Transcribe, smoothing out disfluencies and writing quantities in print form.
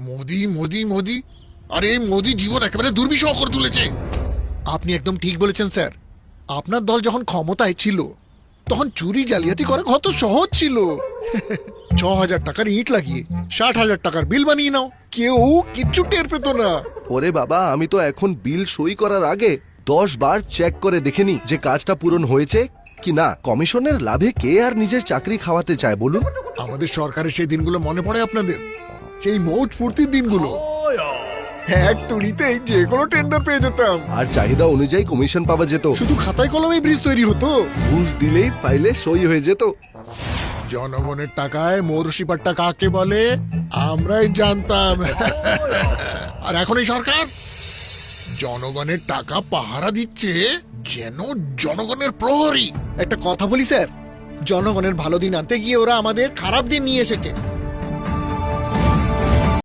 মোদি মোদি মোদি, আরে এই মোদি জীবন একেবারে দুর্বিষহ করে তুলেছে। আপনি একদম ঠিক বলেছেন স্যার। আপনার দল যখন ক্ষমতায় ছিল তখন চুরি জালিয়াতি করা কত সহজ ছিল। 6,000 টাকার ইট লাগিয়ে 60,000 টাকার বিল বানিয়ে নাও, কেউ কিচ্ছু টের পেত না। ওরে বাবা, আমি তো এখন বিল সই করার আগে 10 বার চেক করে দেখেনি যে কাজটা পূরণ হয়েছে কি না। কমিশনের লাভে কে আর নিজের চাকরি খাওয়াতে চায় বলুন? আমাদের সরকারের সেই দিনগুলো মনে পড়ে আপনাদের? সেই মৌজ ফুর্তির দিনগুলো। এক তুড়িতেই যে কোনো টেন্ডার পেয়ে যেতাম, আর চাহিদা অনুযায়ী কমিশন পাওয়া যেত। শুধু খাতায় কলমে ব্রিজ তৈরি হতো। ঘুষ দিলেই ফাইলে সই হয়ে যেত। জনগণের টাকায় মৌরসিপাট্টা কাকে বলে আমরাই জানতাম। আর এখন এই সরকার জনগণের টাকা পাহারা দিচ্ছে যেন জনগণের প্রহরী। একটা কথা বলি স্যার, জনগণের ভালো দিন আনতে গিয়ে ওরা আমাদের খারাপ দিন নিয়ে এসেছে।